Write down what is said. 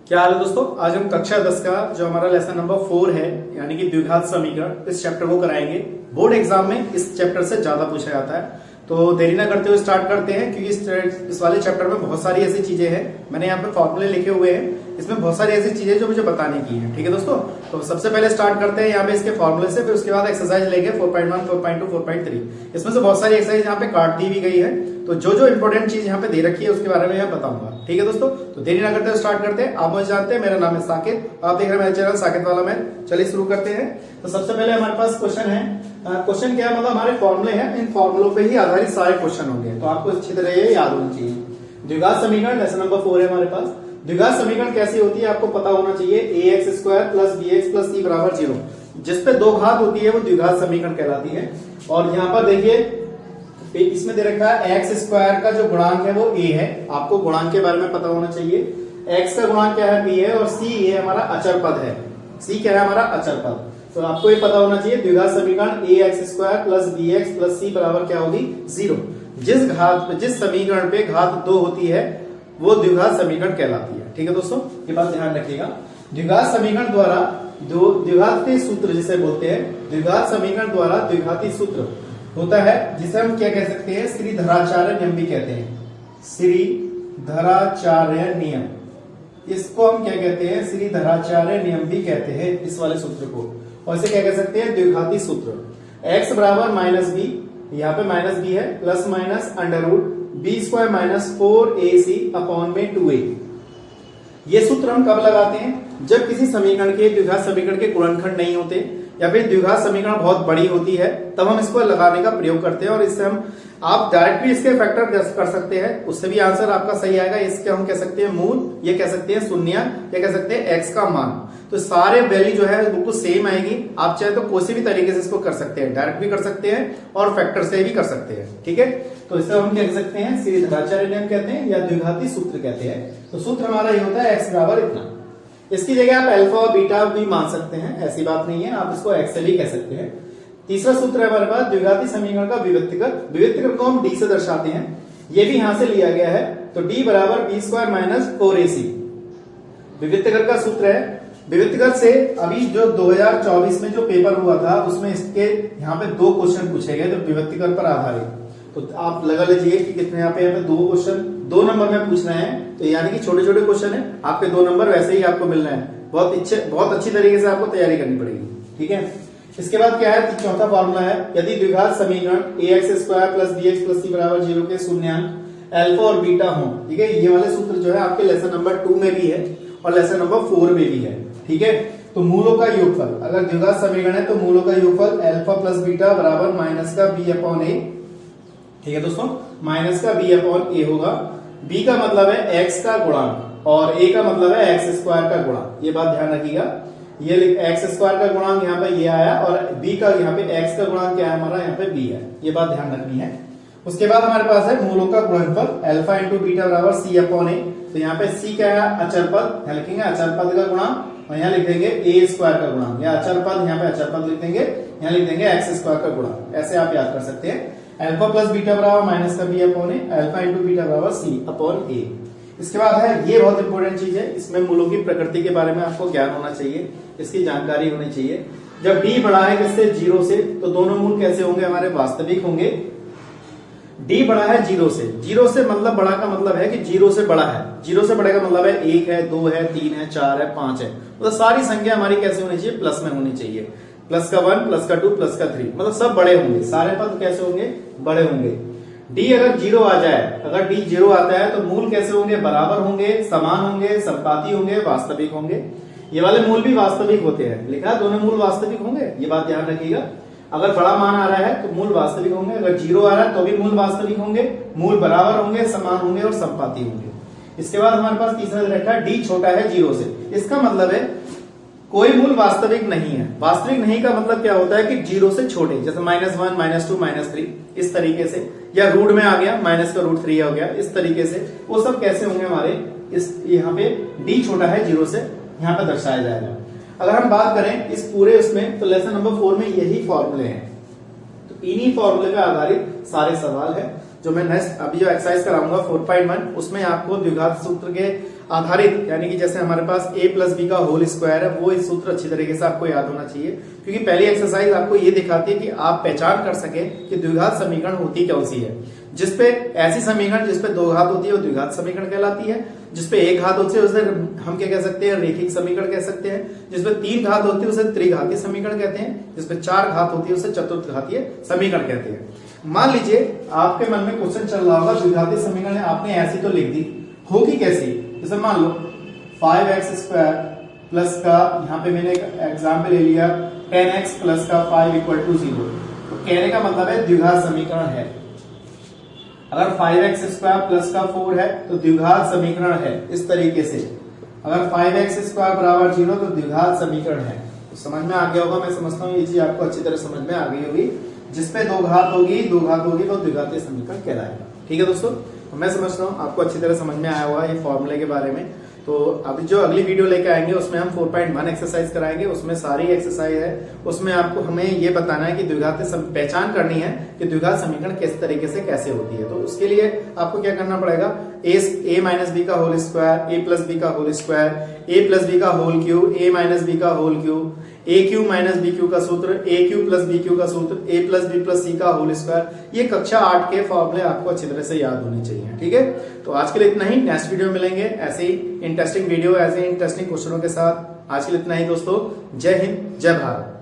क्या हाल है दोस्तों। आज हम कक्षा 10 का जो हमारा लेसन नंबर 4 है यानी कि द्विघात समीकरण इस चैप्टर को कराएंगे। बोर्ड एग्जाम में इस चैप्टर से ज्यादा पूछा जाता है, तो देरी ना करते हुए स्टार्ट करते हैं क्योंकि इस वाले चैप्टर में बहुत सारी ऐसी चीजें हैं। मैंने यहाँ पे फॉर्मूले लिखे हुए हैं, इसमें बहुत सारी ऐसी चीजें जो मुझे बताने की है। ठीक है दोस्तों, तो सबसे पहले स्टार्ट करते हैं यहाँ पे इसके फॉर्मूले से, फिर उसके बाद एक्सरसाइज लेंगे 4.1, 4.2, 4.3। इसमें से बहुत सारी एक्सरसाइज यहाँ पे काट दी भी गई है, तो जो जो इंपॉर्टेंट चीज यहाँ पे दे रखी है उसके बारे में यहाँ बताऊंगा। ठीक है दोस्तों, तो देरी ना करते हुए स्टार्ट करते हैं। आप मुझे जानते हैं, मेरा नाम है साकिब, आप देख रहे हैं मेरा चैनल साकिब वाला मैथ। चलिए शुरू करते हैं। तो सबसे पहले हमारे पास क्वेश्चन है। क्वेश्चन क्या है, मतलब हमारे फॉर्मूले हैं, इन फॉर्मूलों पे ही आधारित सारे क्वेश्चन होंगे, तो आपको अच्छी तरह ये याद होना चाहिए। द्विघात समीकरण लेसन नंबर 4 है हमारे पास। द्विघात समीकरण कैसी होती है आपको पता होना चाहिए। ax square plus bx plus c बराबर 0, जिसपे दो घात होती है वो द्विघात समीकरण कहलाती है। और यहाँ पर देखिए इसमें दे रखा है एक्स स्क्वायर का जो गुणांक है वो a है, आपको गुणांक के बारे में पता होना चाहिए। x का गुणांक क्या है b है, और c ये हमारा अचर पद है। c क्या है हमारा अचर पद, तो आपको ये पता होना चाहिए द्विघात समीकरण ax square plus bx plus c बराबर क्या होगी 0। जिस समीकरण पे घात 2 होती है वो द्विघात समीकरण कहलाती है। ठीक है दोस्तों, ये बात ध्यान रखिएगा। द्विघात समीकरण द्वारा द्विघाती सूत्र जिसे बोलते हैं, द्विघात समीकरण द्वारा द्विघाती सूत्र होता है जिसे हम क्या कह सकते हैं, श्रीधराचार्य नियम भी कहते हैं। श्रीधराचार्य नियम, इसको हम क्या कहते हैं, श्रीधराचार्य नियम भी कहते हैं इस वाले सूत्र को। और इसे क्या कह सकते हैं, द्विघाती सूत्र। x बराबर माइनस बी, यहाँ पे माइनस बी है, plus minus under root B square minus 4ac upon में 2a। ये सूत्र हम कब लगाते हैं, जब किसी समीकरण के द्विघात समीकरण के गुणनखंड नहीं होते या फिर द्विघात समीकरण बहुत बड़ी होती है, तब हम इसको लगाने का प्रयोग करते हैं। और इससे हम आप डायरेक्ट भी इसके फैक्टर कर सकते हैं, उससे भी आंसर आपका सही आएगा। इसके हम कह सकते हैं मूल, ये कह सकते हैं शून्य, या कह सकते हैं एक्स का मान। तो सारे वैल्यू जो है बिल्कुल सेम आएगी। आप चाहे तो कोई भी तरीके से इसको कर सकते हैं, डायरेक्ट भी कर सकते हैं और फैक्टर से भी कर सकते हैं। ठीक है, तो इसे हम क्या कह सकते हैं, श्रीधराचार्य नियम कहते हैं या द्विघाती सूत्र कहते हैं। तो सूत्र हमारा ये होता है एक्स बराबर इतना। इसकी जगह आप अल्फा और बीटा भी मान सकते हैं, ऐसी बात नहीं है, आप इसको एक्स भी कह सकते हैं। तीसरा सूत्र है हमारे पास द्विघाती समीकरण का विविक्तकर। विविक्तकर को हम डी से दर्शाते हैं, ये भी यहां से लिया गया है। तो डी बराबर बी स्क्वायर माइनस 4ac विविक्तकर का सूत्र है। विविक्तकर से अभी जो 2024 में जो पेपर हुआ था उसमें इसके यहाँ पे 2 क्वेश्चन पूछे गए थे विविक्तकर पर आधारित। तो आप लगा लीजिए कि कितने यहाँ पे 2 क्वेश्चन 2 नंबर में पूछना है, तो यानी कि छोटे छोटे क्वेश्चन है, आपके 2 नंबर वैसे ही आपको मिलना है। बहुत अच्छी तरीके से आपको तैयारी करनी पड़ेगी। ठीक है, इसके बाद क्या है, चौथा फॉर्मूला है, यदि द्विघात समीकरण ax square plus bx plus c बराबर 0 के शून्यांक अल्फा और बीटा हो। ठीक है, ये वाले सूत्र जो है आपके लेसन नंबर 2 में भी है और लेसन नंबर 4 में भी है। ठीक है, तो मूलों का योगफल, अगर द्विघात समीकरण है तो मूलों का योगफल अल्फा प्लस बीटा बराबर माइनस का b अपॉन a। ठीक है दोस्तों, माइनस का b अपॉन a होगा। b का मतलब है x का गुणांक और a का मतलब है x स्क्वायर का गुणांक। ये बात ध्यान रखिएगा, ये x स्क्वायर का गुणांक यहाँ पे ये आया और b का यहाँ पे x का गुणांक क्या है हमारा, यहाँ पे b है। ये बात ध्यान रखनी है। उसके बाद हमारे पास है मूलों का गुणनफल अल्फा इंटू बीटा बराबर c अपॉन a। तो यहाँ पे c क्या है, अचर पद, यहाँ लिखेंगे अचर पद का गुणांक और यहाँ लिख देंगे a स्क्वायर का गुणांक, या अचर पद यहाँ पे अचर पद लिख देंगे, यहाँ लिख देंगे x स्क्वायर का गुणांक। ऐसे आप याद कर सकते हैं। अल्फा प्लस बीटा बराबर माइनस का b upon a, alpha into beta बराबर c अपॉन a। इसके बाद है, ये बहुत इंपॉर्टेंट चीज है, इसमें मूलों की प्रकृति के बारे में आपको ज्ञान होना चाहिए, इसकी जानकारी होनी चाहिए। जब d बड़ा है किससे, 0 से, तो दोनों मूल कैसे होंगे हमारे, वास्तविक होंगे। d बड़ा है 0 से, 0 से मतलब बड़ा का मतलब है कि 0 से बड़ा है। 0 से बड़े का मतलब है 1 है, 2 है, 3 है, 4 है, 5 है। मतलब सारी संख्या हमारी कैसे होनी चाहिए, प्लस में होनी चाहिए। प्लस का 1, प्लस का 2, प्लस का 3, मतलब सब बड़े होंगे, सारे पद कैसे होंगे, बड़े होंगे। d अगर 0 आ जाए, अगर d 0 आता है तो मूल कैसे होंगे, बराबर होंगे, समान होंगे, संपाती होंगे, वास्तविक होंगे। ये वाले मूल भी वास्तविक होते हैं, लिखा दोनों मूल वास्तविक होंगे, ये बात ध्यान रखिएगा। अगर बड़ा मान आ रहा है तो मूल वास्तविक होंगे, अगर 0 आ रहा है तो भी मूल वास्तविक होंगे, मूल बराबर होंगे, समान होंगे और संपाती होंगे। इसके बाद हमारे पास तीसरा रखा है d छोटा है 0 से। इसका मतलब है कोई मूल वास्तविक नहीं है। वास्तविक नहीं का मतलब क्या होता है कि 0 से छोटे, जैसे -1, -2, -3, इस तरीके से, या रूट में आ गया माइनस का √3 हो गया, इस तरीके से वो सब कैसे होंगे हमारे, इस यहाँ पे d छोटा है 0 से, यहाँ पे दर्शाया जाएगा। अगर हम बात करें इस पूरे उसमें, तो लेसन नंबर 4 में यही फॉर्मूले हैं, तो इन्हीं फॉर्मूले पे आधारित सारे सवाल है। जो मैं नेक्स्ट अभी जो एक्सरसाइज कराऊंगा 4.1 उसमें आपको द्विघात सूत्र के आधारित, यानी कि जैसे हमारे पास a प्लस बी का होल स्क्वायर है, वो इस सूत्र अच्छी तरीके से आपको याद होना चाहिए, क्योंकि पहली एक्सरसाइज आपको ये दिखाती है कि आप पहचान कर सके कि द्विघात समीकरण होती कौन सी है। जिसपे ऐसी समीकरण जिसपे दो घात होती है वो द्विघात समीकरण कहलाती है, जिसपे एक घात होती है उसे हम क्या कह सकते हैं, रेखिक समीकरण कह सकते हैं, जिसपे तीन घात होती है उसे त्रिघातीय समीकरण कहते हैं, जिसपे चार घात होती है उसे चतुर्थघातीय समीकरण कहते हैं। मान लीजिए आपके मन में क्वेश्चन चल रहा होगा द्विघातीय समीकरण है, आपने ऐसी तो लिख दी, होगी कैसी? जैसे मान लो 5x स्क्वायर प्लस का, यहाँ पे मैंने एक एग्जाम्पल ले लिया 10x प्लस का 5 इक्वल टू 0। तो कहने का मतलब है द्विघात समीकरण है। अगर 5x स्क्वायर प्लस का 4 है तो द्विघात समीकरण है इस तरीके से। अगर 5x स्क्वायर बराबर 0 तो द्विघात समीकरण है। तो समझ में आ गया होगा, मैं समझता हूँ ये चीज आपको अच्छी तरह समझ में आ गई होगी। जिसपे दो घात होगी तो द्विघातीय समीकरण कहलाएगा। ठीक है दोस्तों, तो मैं समझता हूँ आपको अच्छी तरह समझ में आया हुआ ये फॉर्मूले के बारे में। तो अभी जो अगली वीडियो लेके आएंगे उसमें हम 4.1 एक्सरसाइज कराएंगे, उसमें सारी एक्सरसाइज है, उसमें आपको हमें ये बताना है कि द्विघातीय पहचान करनी है कि द्विघात समीकरण किस तरीके से कैसे होती है। तो उसके लिए आपको क्या करना पड़ेगा, a माइनस बी का whole square, a plus B का whole square, a plus B का whole cube, a minus B का whole cube, a cube minus B cube का सूत्र, a cube plus B cube का सूत्र, a plus B plus C का whole square. ये कक्षा 8 के फॉर्मूले आपको अच्छी तरह से याद होने चाहिए। ठीक है, तो आज के लिए इतना ही। नेक्स्ट वीडियो में मिलेंगे ऐसे ही इंटरेस्टिंग वीडियो, ऐसे ही इंटरेस्टिंग क्वेश्चनों के साथ। आज के लिए इतना ही दोस्तों। जय हिंद, जय भारत।